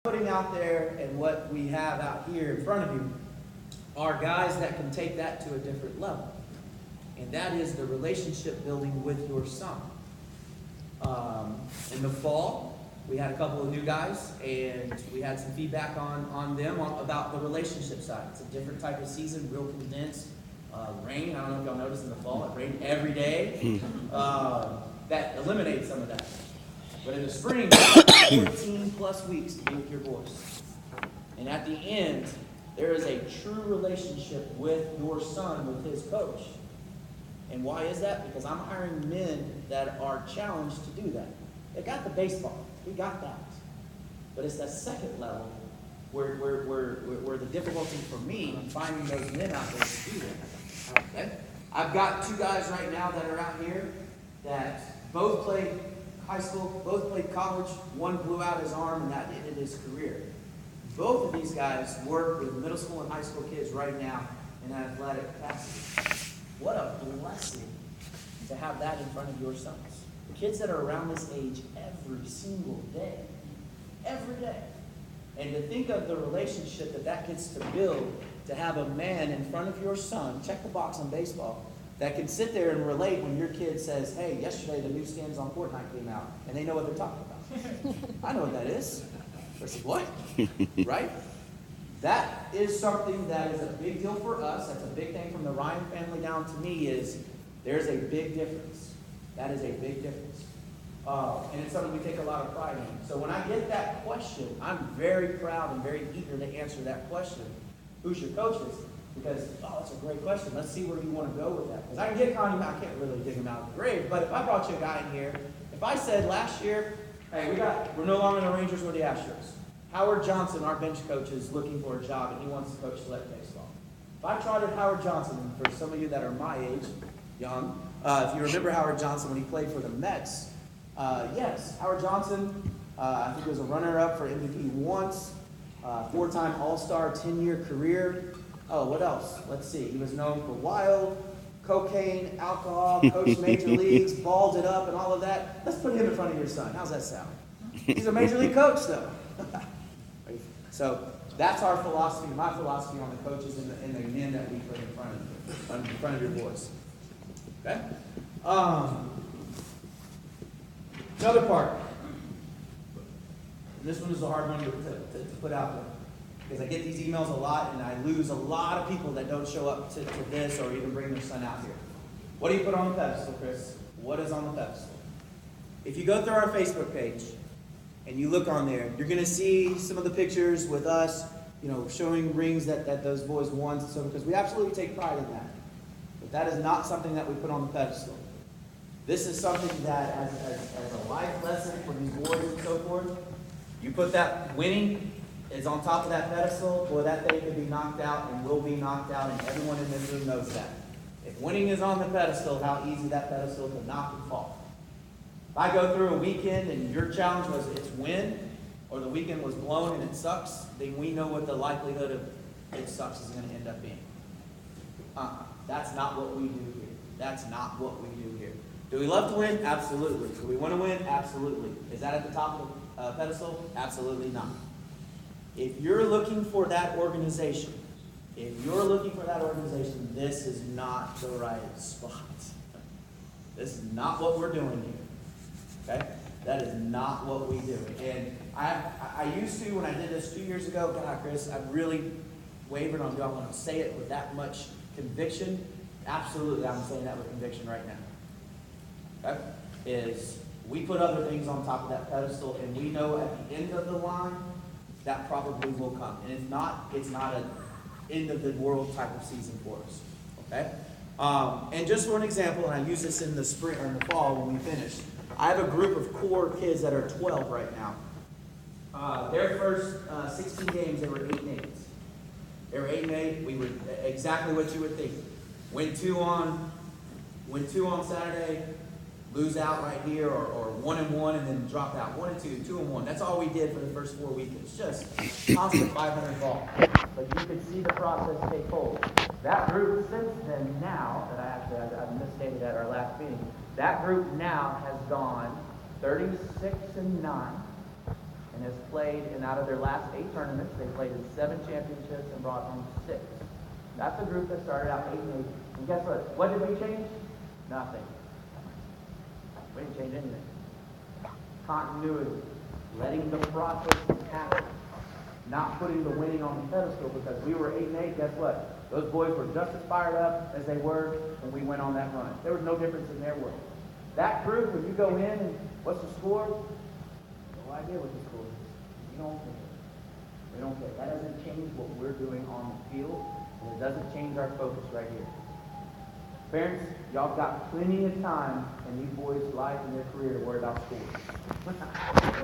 Putting out there and what we have out here in front of you are guys that can take that to a different level. And that is the relationship building with your son. In the fall, we had a couple of new guys, and we had some feedback on them about the relationship side. It's a different type of season, real condensed. Rain, I don't know if y'all noticed in the fall, it rained every day. That eliminates some of that. But in the spring, you have 14 plus weeks to be with your boys. And at the end, there is a true relationship with your son, with his coach. And why is that? Because I'm hiring men that are challenged to do that. They got the baseball. We got that. But it's that second level where the difficulty for me in finding those men out there to do that. Okay? I've got two guys right now that are out here that both played high school, both played college. One blew out his arm and that ended his career. Both of these guys work with middle school and high school kids right now in an athletic capacity. What a blessing to have that in front of your sons. Kids that are around this age every single day. Every day. And to think of the relationship that gets to build, to have a man in front of your son, check the box on baseball, that can sit there and relate when your kid says, hey, yesterday the new skins on Fortnite came out, and they know what they're talking about. I know what that is. I said, what? Right? That is something that is a big deal for us. That's a big thing from the Ryan family down to me is there's a big difference. That is a big difference. And it's something we take a lot of pride in. So when I get that question, I'm very proud and very eager to answer that question. Who's your coaches? Because, that's a great question. Let's see where you want to go with that. Because I can get Connie, I can't really dig him out of the grave, but if I brought you a guy in here, if I said last year, hey, we're no longer the Rangers, we're the Astros. Howard Johnson, our bench coach, is looking for a job, and he wants to coach select baseball. If I trotted Howard Johnson, and for some of you that are my age, young, if you remember Howard Johnson when he played for the Mets, yes, Howard Johnson, I think was a runner-up for MVP once, four-time All-Star, 10-year career. Oh, what else? Let's see. He was known for wild, cocaine, alcohol, coached major leagues, balled it up, and all of that. Let's put him in front of your son. How's that sound? He's a major league coach, though. So that's our philosophy, my philosophy on the coaches and the men that we put in front of your boys. Okay? Another part. And this one is a hard one to put out there. Because I get these emails a lot, and I lose a lot of people that don't show up to this or even bring their son out here. What do you put on the pedestal, Chris? What is on the pedestal? If you go through our Facebook page, and you look on there, you're going to see some of the pictures with us, showing rings that those boys won. So because we absolutely take pride in that. But that is not something that we put on the pedestal. This is something that, as a life lesson for these boys and so forth, you put that winning is on top of that pedestal, boy, that thing could be knocked out and will be knocked out, and everyone in this room knows that. If winning is on the pedestal, how easy that pedestal can knock and fall. If I go through a weekend and your challenge was it's win, or the weekend was blown and it sucks, then we know what the likelihood of it sucks is going to end up being. That's not what we do here. That's not what we do here. Do we love to win? Absolutely. Do we want to win? Absolutely. Is that at the top of the pedestal? Absolutely not. If you're looking for that organization, this is not the right spot. This is not what we're doing here. Okay? That is not what we do. And I used to, when I did this 2 years ago, God, Chris, I really wavered on, do I want to say it with that much conviction? Absolutely, I'm saying that with conviction right now. Okay? Is we put other things on top of that pedestal, and we know at the end of the line, that probably will come. And it's not an end of the world type of season for us. Okay? And just for an example, and I use this in the spring or in the fall when we finish, I have a group of core kids that are 12 right now. Their first 16 games, they were 8-8. They were 8-8. We were exactly what you would think. Win two on Saturday, lose out right here, or 1-1 and then drop out. 1-2, 2-1. That's all we did for the first 4 weekends. Just constant 500 ball. But you could see the process take hold. That group since then now, that I misstated at our last meeting, that group now has gone 36-9, and has played, and out of their last 8 tournaments, they played in 7 championships and brought home 6. That's a group that started out 8-8. And guess what? What did we change? Nothing. We didn't change anything. Continuity. Letting the process happen. Not putting the winning on the pedestal, because we were 8-8. Guess what? Those boys were just as fired up as they were when we went on that run. There was no difference in their world. That group, when you go in and what's the score? No idea what the score is. You don't care. We don't care. That doesn't change what we're doing on the field, and it doesn't change our focus right here. Parents, y'all got plenty of time in these boys' life and their career to worry about scores.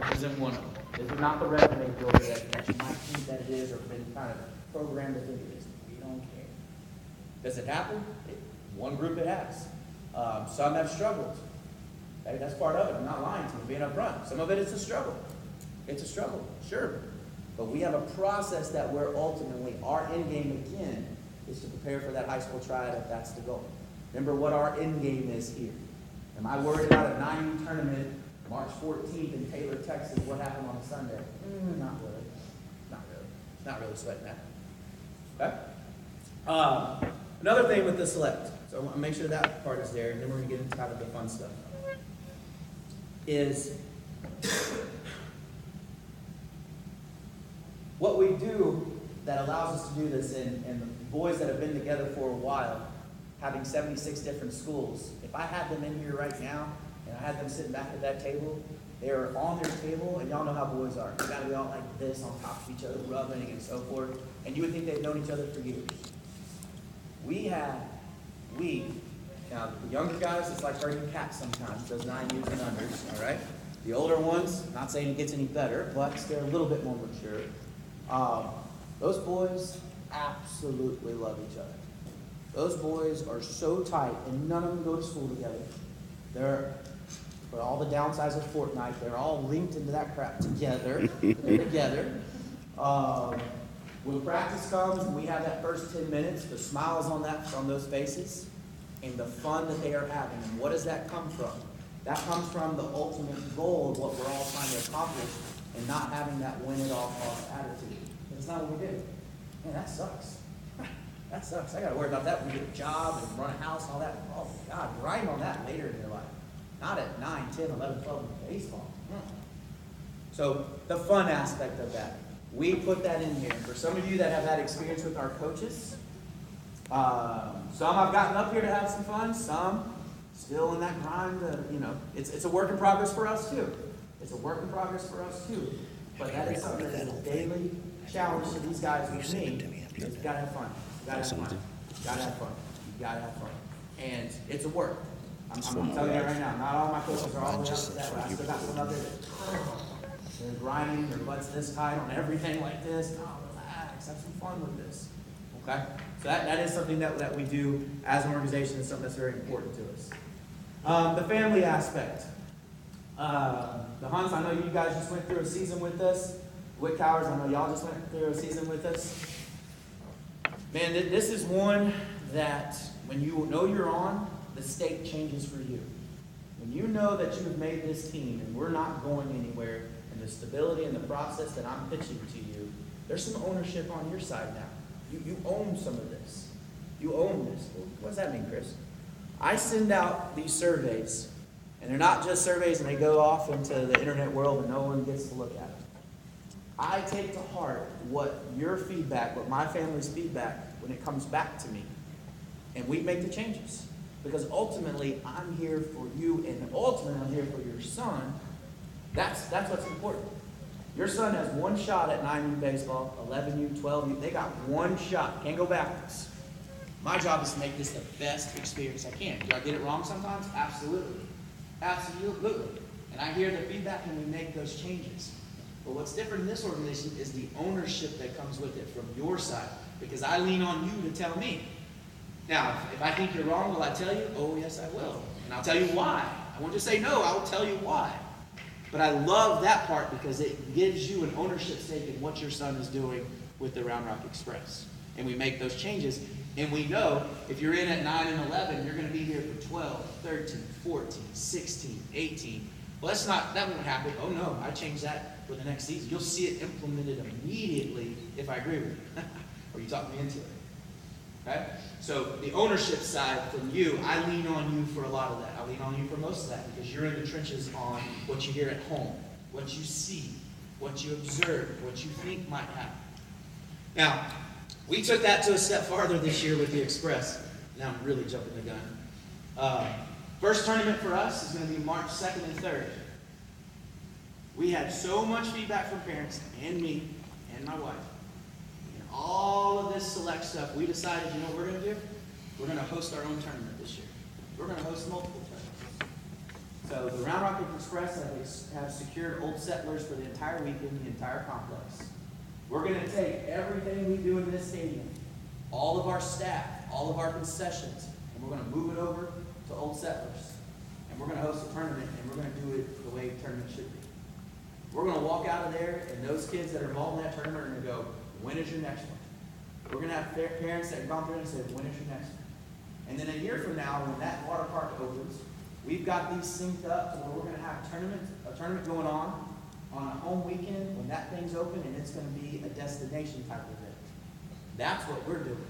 This isn't one of them. This is not the resume builder that you might think that it is, or been kind of programmed to think it is. We don't care. Does it happen? One group it has. Some have struggled. Hey, that's part of it. I'm not lying to you, being up front. Some of it is a struggle. It's a struggle, sure. But we have a process that we're ultimately, our end game again, is to prepare for that high school tryout if that's the goal. Remember what our end game is here. Am I worried about a 9U tournament March 14th in Taylor, Texas? What happened on a Sunday? Not really. Not really. Not really sweating that. Okay? Another thing with the select, so I want to make sure that part is there, and then we're going to get into kind of the fun stuff, is what we do that allows us to do this, and the boys that have been together for a while, having 76 different schools, if I had them in here right now, and I had them sitting back at that table, they're on their table, and y'all know how boys are. They got to be all like this on top of each other, rubbing and so forth, and you would think they've known each other for years. Now the younger guys, it's like herding cats sometimes, those 9 years and unders, all right? The older ones, not saying it gets any better, but they're a little bit more mature. Those boys absolutely love each other. Those boys are so tight, and none of them go to school together. For all the downsides of Fortnite, they're all linked into that crap together. They're together. When practice comes and we have that first 10 minutes, the smiles on those faces, and the fun that they are having. And what does that come from? That comes from the ultimate goal of what we're all trying to accomplish, and not having that win-at-all-cost attitude. That's not what we do. Man, that sucks. That sucks. I got to worry about that when we get a job and run a house and all that. Oh, God, grind on that later in your life. Not at 9, 10, 11, 12 in baseball. So the fun aspect of that, we put that in here. For some of you that have had experience with our coaches, some have gotten up here to have some fun, some still in that grind. It's a work in progress for us too. It's a work in progress for us too. But that is something that is a daily challenge to these guys with me. You gotta have fun. You gotta have fun. You gotta have fun. You gotta have fun. And it's a work. I'm telling you that right now. Not all my coaches are all the way up to that, but I still got some out there that they're grinding, their butt's this tight on everything like this. No, relax, have some fun with this. Okay? So that is something that we do as an organization. It's something that's very important to us. The family aspect. The Hunts, I know you guys just went through a season with us. Wick Towers, I know y'all just went through a season with us. Man, this is one that when you know you're on, the stake changes for you. When you know that you have made this team and we're not going anywhere, and the stability and the process that I'm pitching to you, there's some ownership on your side now. You own some of this. You own this. What does that mean, Chris? I send out these surveys, and they're not just surveys and they go off into the internet world and no one gets to look at them. I take to heart what your feedback, what my family's feedback, when it comes back to me, and we make the changes. Because ultimately, I'm here for you, and ultimately, I'm here for your son. That's what's important. Your son has one shot at 9U baseball, 11U, 12U. They got one shot. Can't go backwards. My job is to make this the best experience I can. Do I get it wrong sometimes? Absolutely. Absolutely. And I hear the feedback and we make those changes. But what's different in this organization is the ownership that comes with it from your side. Because I lean on you to tell me. Now, if I think you're wrong, will I tell you? Oh, yes, I will. And I'll tell you why. I won't just say no, I will tell you why. But I love that part because it gives you an ownership stake in what your son is doing with the Round Rock Express. And we make those changes. And we know if you're in at 9 and 11, you're going to be here for 12, 13, 14, 16, 18. Well, that won't happen. Oh, no, I changed that for the next season. You'll see it implemented immediately if I agree with you. Or you talk me into it. Okay? So the ownership side from you, I lean on you for a lot of that. I lean on you for most of that because you're in the trenches on what you hear at home, what you see, what you observe, what you think might happen. Now, we took that to a step farther this year with the Express. Now I'm really jumping the gun. First tournament for us is going to be March 2nd and 3rd. We had so much feedback from parents and me and my wife. And all of this select stuff, we decided, you know what we're going to do? We're going to host our own tournament this year. We're going to host multiple tournaments. So the Round Rock Express have secured Old Settlers for the entire weekend, the entire complex. We're going to take everything we do in this stadium, all of our staff, all of our concessions, and we're going to move it over to Old Settlers. And we're going to host a tournament, and we're going to do it the way a tournament should be. We're going to walk out of there, and those kids that are involved in that tournament are going to go, when is your next one? We're going to have parents that have gone through and said, when is your next one? And then a year from now, when that water park opens, we've got these synced up to where we're going to have a tournament going on a home weekend when that thing's open, and it's going to be a destination type of event. That's what we're doing.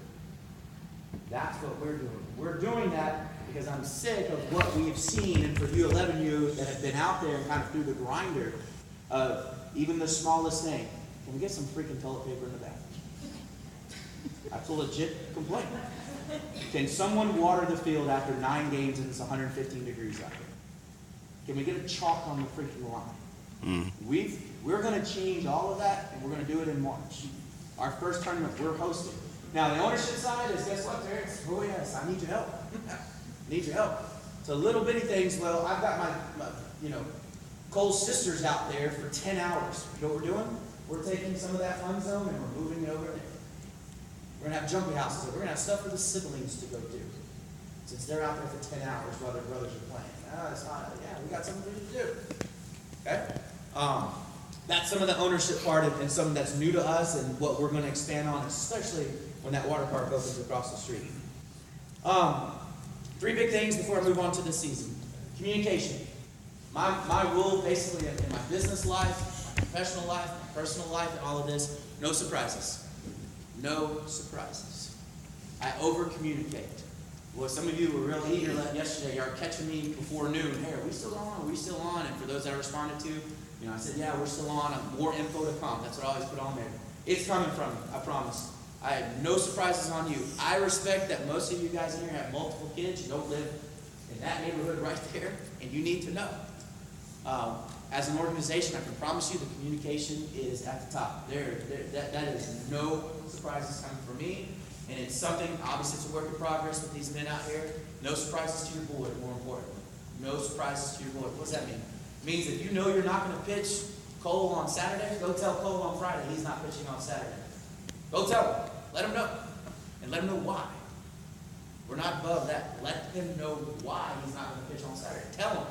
That's what we're doing. We're doing that because I'm sick of what we've seen, and for you 11U that have been out there and kind of through the grinder of even the smallest thing. Can we get some freaking toilet paper in the bathroom? That's a legit complaint. Can someone water the field after 9 games and it's 115 degrees out there? Can we get a chalk on the freaking line? We're going to change all of that, and we're going to do it in March. Our first tournament we're hosting. Now, the ownership side is, guess what, parents? Oh, yes, I need your help. Need your help. So little bitty things, well, I've got my Cole's sisters out there for 10 hours. You know what we're doing? We're taking some of that fun zone, and we're moving it over there. We're going to have jumpy houses. We're going to have stuff for the siblings to go do. Since they're out there for 10 hours while their brothers are playing. It's not, we got something for you to do. Okay? That's some of the ownership part and something that's new to us and what we're going to expand on, especially when that water park opens across the street. 3 big things before I move on to this season. Communication. My rule basically in my business life, my professional life, my personal life, and all of this, no surprises. No surprises. I over-communicate. Well, some of you were real eager yesterday. You are catching me before noon. Hey, are we still on? Are we still on? And for those that I responded to, I said, yeah, we're still on. More info to come. That's what I always put on there. It's coming from me. I promise. I have no surprises on you. I respect that most of you guys in here have multiple kids. You don't live in that neighborhood right there, and you need to know. As an organization, I can promise you the communication is at the top. That is no surprises coming from me. And it's something, obviously it's a work in progress with these men out here. No surprises to your board, more importantly. No surprises to your board. What does that mean? It means if you know you're not going to pitch Cole on Saturday, go tell Cole on Friday he's not pitching on Saturday. Go tell him. Let him know. And let him know why. We're not above that. Let him know why he's not going to pitch on Saturday. Tell him.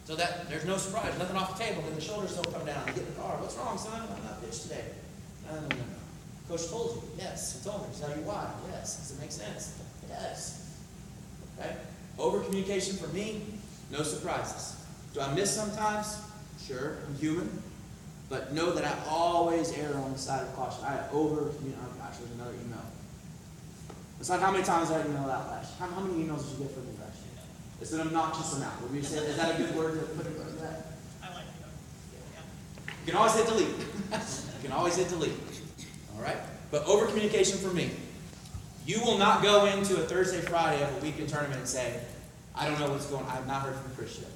So that there's no surprise. Nothing off the table. Then the shoulders don't come down. You get in the car. What's wrong, son? I'm not pitched today. No. Coach told you. Yes. He told me to tell you why. Yes. Does it make sense? Yes. Okay? Over communication for me, no surprises. Do I miss sometimes? Sure. I'm human. But know that I always err on the side of caution. I over, oh gosh, there's another email. It's not how many times I emailed out last year. How many emails did you get from me last year? It's an obnoxious amount. Would you say, is that a good word to put it like that? I like it. You can always hit delete. You can always hit delete. All right? But over communication for me. You will not go into a Thursday, Friday of a weekend tournament and say, I don't know what's going on. I have not heard from Chris yet.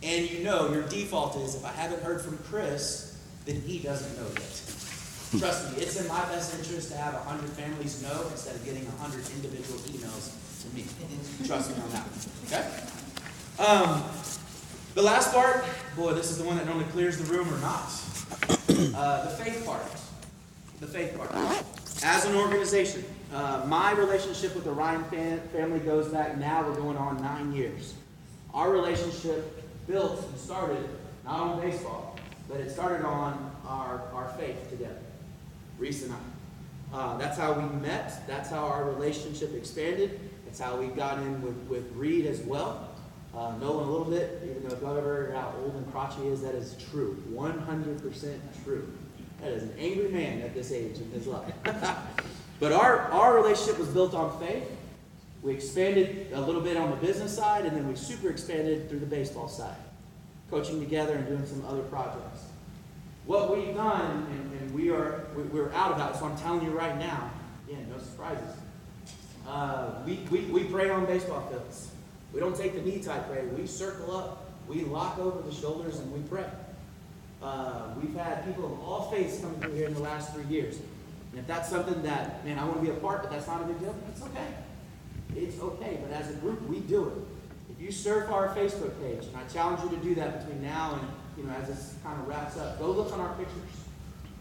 And your default is, if I haven't heard from Chris, then he doesn't know yet. Trust me, it's in my best interest to have 100 families know instead of getting 100 individual emails from me. Trust me on that one. Okay? The last part, boy, this is the one that normally clears the room or not. The faith part. The faith part. As an organization, my relationship with the Ryan family goes back, now we're going on 9 years. Our relationship built and started not on baseball, but it started on our faith together. Reese and I. That's how we met. That's how our relationship expanded. That's how we got in with Reed as well. Nolan a little bit, even though if y'all ever heard how old and crotchety he is, that is true. 100% true. That is an angry man at this age in his life. But our relationship was built on faith. We expanded a little bit on the business side, and then we super expanded through the baseball side, coaching together and doing some other projects. What we've done, and we're out about it, so I'm telling you right now, again, no surprises. We pray on baseball fields. We don't take the knee type prayer. We circle up, we lock over the shoulders, and we pray. We've had people of all faiths coming through here in the last 3 years. And if that's something that, man, I want to be a part, but that's not a big deal, it's okay. It's okay, but as a group, we do it. If you surf our Facebook page, and I challenge you to do that between now and, as this kind of wraps up, go look on our pictures,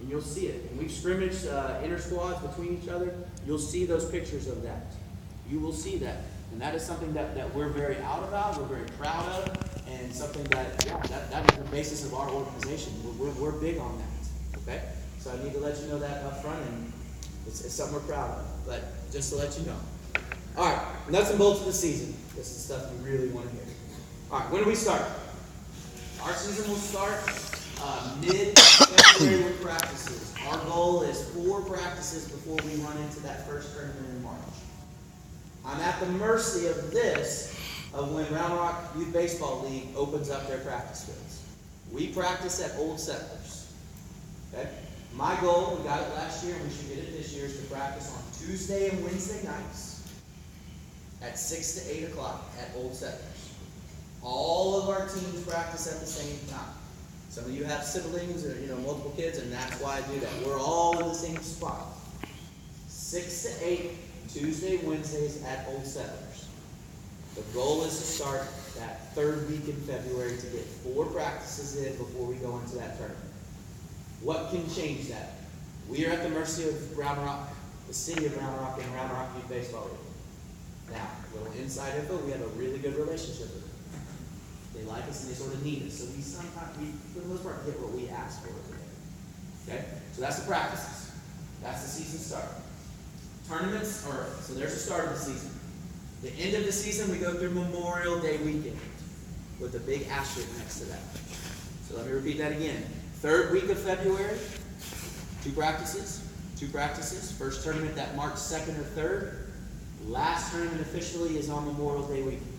and you'll see it. And we've scrimmaged inter squads between each other. You'll see those pictures of that. You will see that. And that is something that we're very out about, we're very proud of, and something that is the basis of our organization. We're big on that, okay? So I need to let you know that up front, and it's something we're proud of, but just to let you know. All right, nuts and bolts of the season. This is stuff you really want to hear. All right, when do we start? Our season will start mid-February with practices. Our goal is 4 practices before we run into that first tournament in March. I'm at the mercy of this, of when Round Rock Youth Baseball League opens up their practice fields. We practice at Old Settlers. Okay? My goal, we got it last year and we should get it this year, is to practice on Tuesday and Wednesday nights at 6 to 8 o'clock at Old Settlers. All of our teams practice at the same time. Some of you have siblings or multiple kids, and that's why I do that. We're all in the same spot. 6 to 8, Tuesday, Wednesdays at Old Settlers. The goal is to start that 3rd week in February to get 4 practices in before we go into that tournament. What can change that? We are at the mercy of Round Rock, the city of Round Rock, and Round Rock Youth Baseball League. Now, a little inside info, we have a really good relationship with them. They like us and they sort of need us. So we sometimes, for the most part, get what we ask for. Okay? So that's the practices. That's the season start. Tournaments, so there's the start of the season. The end of the season, we go through Memorial Day weekend with a big asterisk next to that. So let me repeat that again. 3rd week of February, 2 practices. 2 practices. First tournament that March 2nd or 3rd. Last tournament officially is on Memorial Day weekend.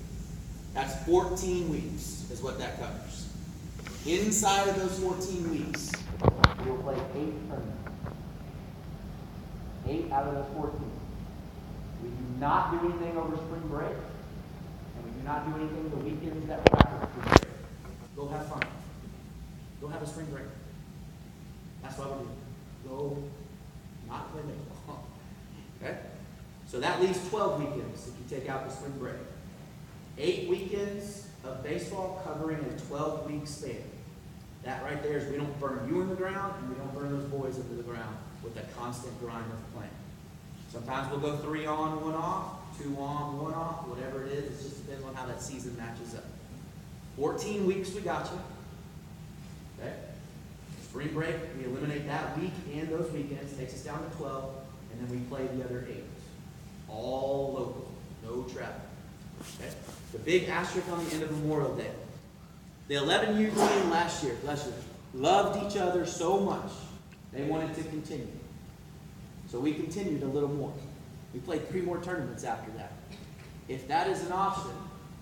That's 14 weeks is what that covers. Inside of those 14 weeks, we'll play 8 tournaments. 8 out of those 14. We do not do anything over spring break, and we do not do anything the weekends that we're after spring break. Go have fun. Go have a spring break. That's what we do. Go not play baseball. Okay? So that leaves 12 weekends if you take out the spring break. 8 weekends of baseball covering a 12-week span. That right there is we don't burn you in the ground, and we don't burn those boys into the ground with that constant grind of playing. Sometimes we'll go 3 on, 1 off, 2 on, 1 off, whatever it is. It just depends on how that season matches up. 14 weeks, we got you. Okay? Spring break, we eliminate that week and those weekends, takes us down to 12, and then we play the other 8. All local, no travel. Okay? The big asterisk on the end of Memorial Day. The 11U team last year, loved each other so much, they wanted to continue. So we continued a little more. We played 3 more tournaments after that. If that is an option,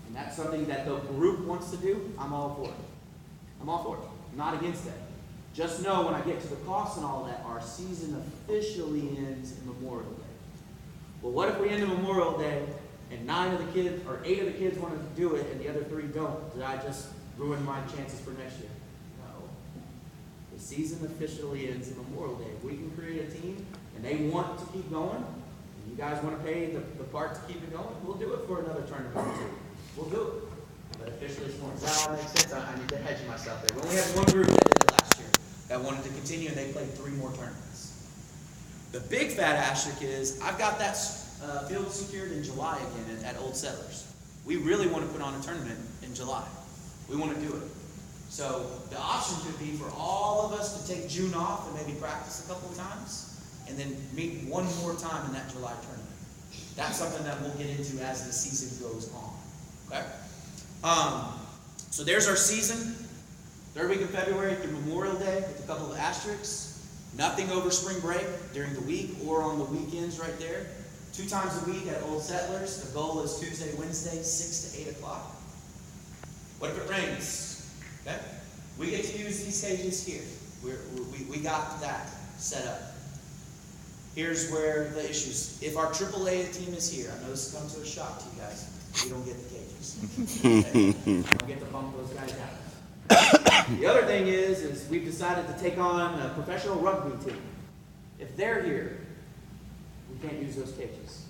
and that's something that the group wants to do, I'm all for it. I'm all for it. I'm not against it. Just know when I get to the costs and all that, our season officially ends in Memorial Day. Well, what if we end in Memorial Day and 8 of the kids wanted to do it and the other 3 don't? Did I just ruin my chances for next year? No. The season officially ends in Memorial Day. If we can create a team and they want to keep going, and you guys want to pay the part to keep it going, we'll do it for another tournament or 2. We'll do it. But officially it's more. Does that all make sense? I need to hedge myself there. We only had one group that did it last year that wanted to continue, and they played 3 more tournaments. The big fat asterisk is I've got that field secured in July again at Old Settlers. We really want to put on a tournament in July. We want to do it. So the option could be for all of us to take June off and maybe practice a couple of times, and then meet one more time in that July tournament. That's something that we'll get into as the season goes on. Okay? So there's our season. Third week of February through Memorial Day with a couple of asterisks. Nothing over spring break during the week or on the weekends right there. 2 times a week at Old Settlers. The goal is Tuesday, Wednesday, 6 to 8 o'clock. What if it rains? Okay? We get to use these cages here. We got that set up. Here's where the issues. If our AAA team is here, I know this comes to a shock to you guys. We don't get the cages. Okay? We don't get to bump those guys out. The other thing is we've decided to take on a professional rugby team. If they're here, we can't use those cages.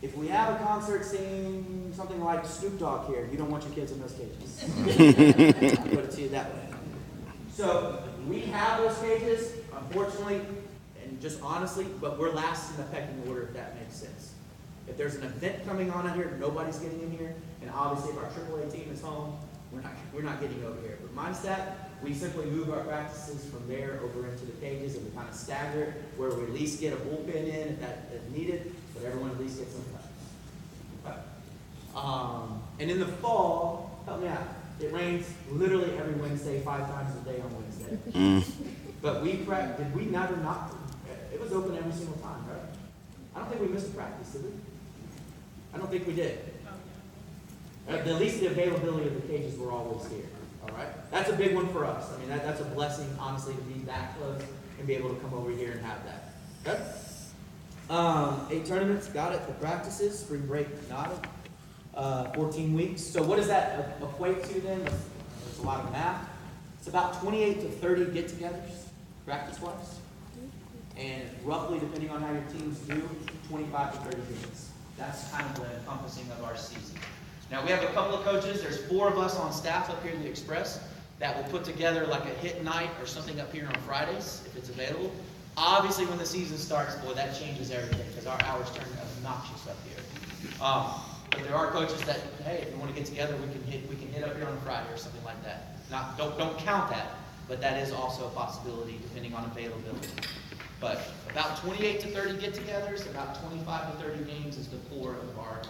If we have a concert singing something like Snoop Dogg here, you don't want your kids in those cages. I'll put it to you that way. So we have those cages, unfortunately, and just honestly, but we're last in the pecking order, if that makes sense. If there's an event coming on out here, nobody's getting in here, and obviously if our AAA team is home, we're not getting over here. But mine's that we simply move our practices from there over into the cages, and we kind of stagger it where we at least get a bullpen in if that is needed, but everyone at least gets some time. Okay. And in the fall, help me out. It rains literally every Wednesday, 5 times a day on Wednesday. But did we never not? It was open every single time, right? I don't think we missed a practice, did we? I don't think we did. At least the availability of the cages were always here. All right? That's a big one for us. I mean, that's a blessing, honestly, to be that close and be able to come over here and have that. Okay? 8 tournaments, got it. The practices, spring break, not it. 14 weeks. So what does that equate to then? There's a lot of math. It's about 28 to 30 get-togethers, practice-wise. And roughly, depending on how your teams do, 25 to 30 games. That's kind of the encompassing of our season. Now, we have a couple of coaches. There's 4 of us on staff up here at the Express that will put together like a hit night or something up here on Fridays, if it's available. Obviously, when the season starts, boy, that changes everything because our hours turn obnoxious up here. But there are coaches that, hey, if you want to get together, we can hit up here on a Friday or something like that. Don't count that, but that is also a possibility depending on availability. But about 28 to 30 get-togethers, about 25 to 30 games is the core of our